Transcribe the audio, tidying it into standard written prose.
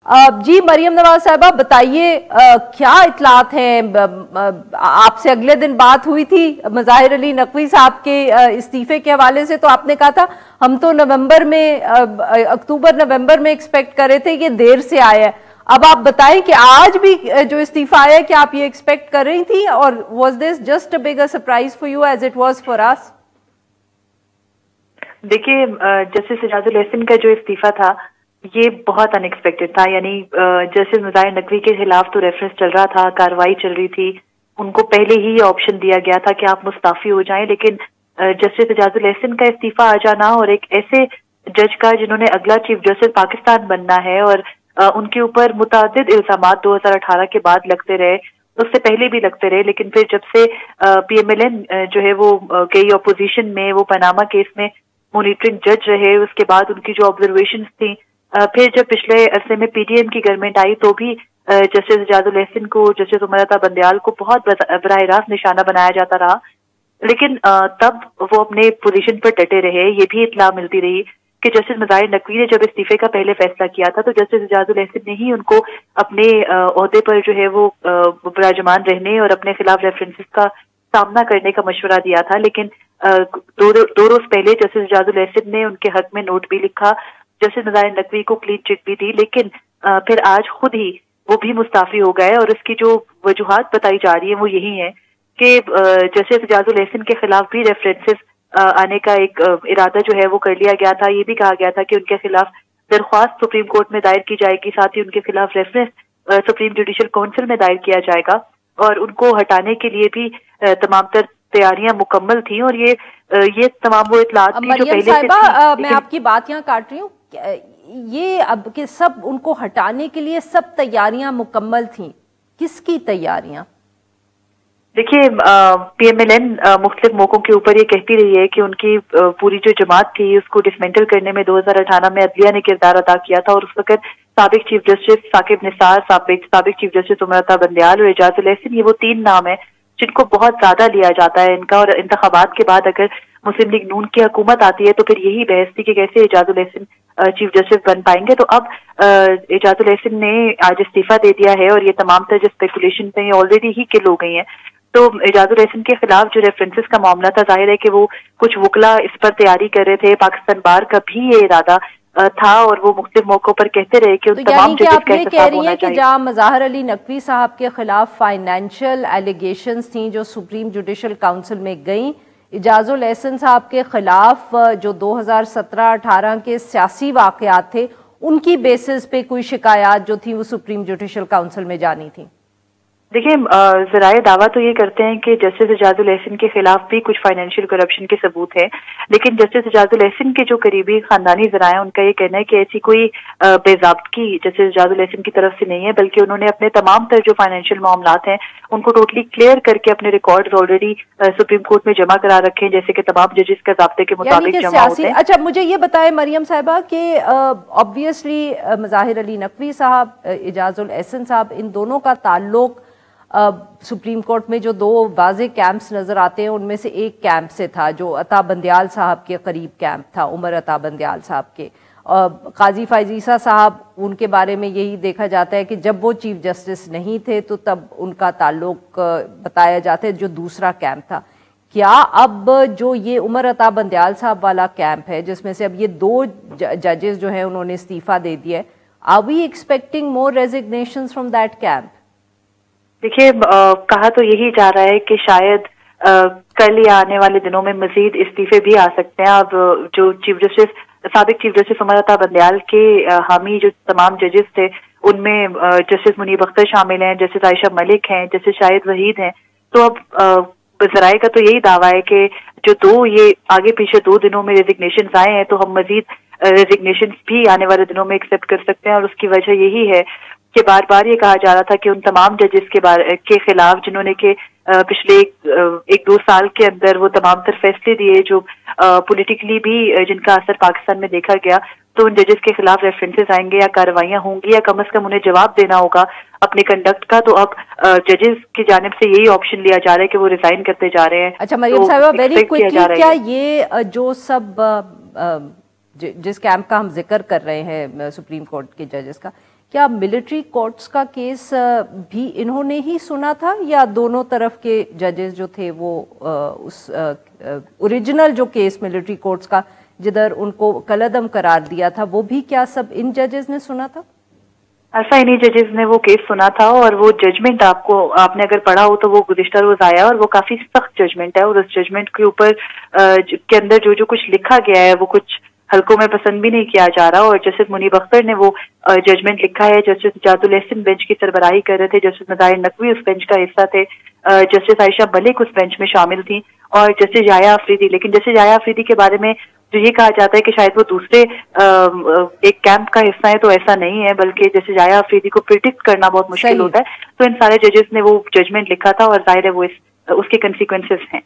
जी मरियम नवाज साहिबा बताइए, क्या इतलात हैं? आपसे अगले दिन बात हुई थी मज़ाहिर अली नकवी साहब के इस्तीफे के हवाले से, तो आपने कहा था हम तो नवंबर में अक्टूबर नवंबर में एक्सपेक्ट कर रहे थे, ये देर से आया है। अब आप बताएं कि आज भी जो इस्तीफा आया है, क्या आप ये एक्सपेक्ट कर रही थी, और was this just a bigger surprise for you as it was for us? देखिए, जस्टिस इजाजुल एहसन का जो इस्तीफा था ये बहुत अनएक्सपेक्टेड था। यानी जस्टिस मुज़ाहिर नकवी के खिलाफ तो रेफरेंस चल रहा था, कार्रवाई चल रही थी, उनको पहले ही ऑप्शन दिया गया था कि आप मुस्ताफी हो जाएं, लेकिन जस्टिस इजाजुल एहसन का इस्तीफा आ जाना और एक ऐसे जज का जिन्होंने अगला चीफ जस्टिस पाकिस्तान बनना है और उनके ऊपर मुतअद्दिद इल्जामात 2018 के बाद लगते रहे, उससे पहले भी लगते रहे, लेकिन फिर जब से PMLN जो है वो गई ऑपोजिशन में, वो पनामा केस में मॉनिटरिंग जज रहे, उसके बाद उनकी जो ऑब्जर्वेशंस थी, फिर जब पिछले अरसे में PDM की गवर्नमेंट आई तो भी जस्टिस इजाजुल एहसन को, जस्टिस उमर अता बंदयाल को बहुत बराह रास्त निशाना बनाया जाता रहा, लेकिन तब वो अपने पोजीशन पर डटे रहे। ये भी इत्तला मिलती रही कि जस्टिस मुज़ाहिर नकवी ने जब इस्तीफे का पहले फैसला किया था तो जस्टिस इजाजुल एहसन ने ही उनको अपने ओहदे पर जो है वो विराजमान रहने और अपने खिलाफ रेफरेंसेस का सामना करने का मशवरा दिया था। लेकिन दो रोज पहले जस्टिस इजाजुल एहसन ने उनके हक में नोट भी लिखा, जस्टिस मुज़ाहिर नकवी को क्लीन चिट भी दी, लेकिन फिर आज खुद ही वो भी मुस्ताफी हो गए। और इसकी जो वजूहात बताई जा रही है वो यही है कि जस्टिस इजाजुल एहसन के खिलाफ भी रेफरेंसेस आने का एक इरादा जो है वो कर लिया गया था। ये भी कहा गया था कि उनके खिलाफ दरख्वास्त सुप्रीम कोर्ट में दायर की जाएगी, साथ ही उनके खिलाफ रेफरेंस सुप्रीम जुडिशल काउंसिल में दायर किया जाएगा, और उनको हटाने के लिए भी तमाम तर तैयारियां मुकम्मल थी। और ये तमाम वो इत्तलात थी जो पहले से थी। मैं आपकी बात यहाँ काट रही हूँ, ये अब कि सब उनको हटाने के लिए सब तैयारियां मुकम्मल थी, किसकी तैयारियां? देखिए, PMLN मुख्तलिफ मौकों के ऊपर ये कहती रही है कि उनकी पूरी जो जमात थी उसको डिसमेंटल करने में 2018 में अदलिया ने किरदार अदा किया था, और उस वक्त साबिक चीफ जस्टिस साकिब निसार, साबिक चीफ जस्टिस उमर अता बंदयाल और इजाजुल एहसन, ये वो तीन नाम है जिनको बहुत ज्यादा लिया जाता है इनका। और इंतखाबात के बाद अगर मुस्लिम लीग नून की हुकूमत आती है तो फिर यही बहस थी कि कैसे इजाजुल एहसन चीफ जस्टिस बन पाएंगे। तो अब इजाजुल एहसन ने आज इस्तीफा दे दिया है और ये तमाम तरह जो स्पेकुलेशन थे ये ऑलरेडी ही किल हो गई हैं। तो इजाजुल एहसन के खिलाफ जो रेफरेंसेस का मामला था, जाहिर है कि वो कुछ वकला इस पर तैयारी कर रहे थे, पाकिस्तान बार का भी ये इरादा था, और वो मुख्तलिफ मौकों पर कहते रहे कि उन तमाम जजेस का कह रही हैं कि जहाँ मज़ाहिर अली नकवी साहब के खिलाफ फाइनेंशियल एलिगेशंस थी जो सुप्रीम जुडिशल काउंसिल में गई, इजाजुल एहसन साहब के खिलाफ जो 2017-18 के सियासी वाक़यात थे उनकी बेसिस पे कोई शिकायत जो थी वो सुप्रीम जुडिशल काउंसिल में जानी थी। देखिए, ज़राए दावा तो ये करते हैं कि जस्टिस इजाजुल एहसन के खिलाफ भी कुछ फाइनेंशियल करप्शन के सबूत हैं, लेकिन जस्टिस इजाजुल एहसन के जो करीबी खानदानी ज़राए उनका ये कहना है कि ऐसी कोई बेज़ाब्तगी जस्टिस इजाजुल एहसन की तरफ से नहीं है, बल्कि उन्होंने अपने तमाम तर जो फाइनेंशियल मामलात हैं उनको टोटली क्लियर करके अपने रिकॉर्ड्स ऑलरेडी सुप्रीम कोर्ट में जमा करा रखे हैं, जैसे कि तमाम जजेस का ज़ाब्ते के मुताबिक जमा होते हैं। अच्छा, मुझे ये बताएं मरियम साहिबा कि ऑब्वियसली मज़ाहिर अली नकवी साहब, इजाजुल एहसन साहब, इन दोनों का ताल्लुक सुप्रीम कोर्ट में जो दो वाज़े कैंप्स नजर आते हैं उनमें से एक कैंप से था जो अता बंदयाल साहब के करीब कैंप था, उमर अता बंदयाल साहब के। काजी फायजीसा साहब, उनके बारे में यही देखा जाता है कि जब वो चीफ जस्टिस नहीं थे तो तब उनका ताल्लुक बताया जाता है जो दूसरा कैंप था। क्या अब जो ये उमर अता बंदयाल साहब वाला कैंप है जिसमें से अब ये दो जजेस जो हैं उन्होंने इस्तीफा दे दिया है, are we expecting more resignations from that camp? देखिए, कहा तो यही जा रहा है कि शायद कल या आने वाले दिनों में मजीद इस्तीफे भी आ सकते हैं। अब जो साबिक चीफ जस्टिस उमर अता बंदयाल के हामी जो तमाम जजेस थे उनमें जस्टिस मुनीब अख्तर शामिल हैं, जस्टिस आयशा मलिक हैं, जस्टिस शाहिद वहीद हैं। तो अब ज़राए का तो यही दावा है कि जो दो ये आगे पीछे 2 दिनों में रेजिग्नेशन आए हैं तो हम मजीद रेजिग्नेशन भी आने वाले दिनों में एक्सेप्ट कर सकते हैं। और उसकी वजह यही है कि बार बार ये कहा जा रहा था कि उन तमाम जजेस के खिलाफ जिन्होंने के पिछले 1-2 साल के अंदर वो तमाम तर फैसले दिए जो पॉलिटिकली भी जिनका असर पाकिस्तान में देखा गया, तो उन जजेस के खिलाफ रेफरेंसेस आएंगे या कार्रवाइयां होंगी या कम से कम उन्हें जवाब देना होगा अपने कंडक्ट का। तो अब जजेस की जानिब से यही ऑप्शन लिया जा रहा है कि वो रिजाइन करते जा रहे हैं। अच्छा मरियम साहिबा, वेरी क्विकली, क्या ये जो सब जिस कैंप का हम जिक्र कर रहे हैं सुप्रीम कोर्ट के जजेस का, کیا ملٹری کورٹس کا کیس بھی انہوں نے ہی سنا تھا یا دونوں طرف کے ججز جو تھے وہ اس اوریجنل جو کیس ملٹری کورٹس کا جدھر ان کو کالعدم قرار دیا تھا وہ بھی کیا سب ان ججز نے سنا تھا؟ ایسا انہی ججز نے وہ کیس سنا تھا، اور وہ ججمنٹ آپ نے اگر پڑھا ہو تو وہ گزشتہ روز آیا، اور وہ کافی سخت ججمنٹ ہے، اور اس ججمنٹ کے اوپر کے اندر جو کچھ لکھا گیا ہے وہ کچھ حلقوں میں پسند بھی نہیں کیا جا رہا. اور جسٹس منیب اختر نے وہ ججمنٹ لکھا ہے. جسٹس اعجاز الاحسن بینچ کی سربراہی کر رہے تھے، جسٹس مظاہر نقوی اس بینچ کا حصہ تھے، جسٹس عائشہ ملک اس بینچ میں شامل تھیں، اور جسٹس یحییٰ آفریدی. لیکن جسٹس یحییٰ آفریدی کے بارے میں جو یہ کہا جاتا ہے کہ شاید وہ دوسرے ایک کیمپ کا حصہ ہے، تو ایسا نہیں ہے، بلکہ جیسے یحییٰ آفریدی کو پریڈکٹ کرنا بہت مشکل ہوتا ہے. تو ان سارے ججز نے وہ ججمنٹ لکھا تھا، اور ظاہر ہے وہ اس کے کنسیکوینسز ہیں.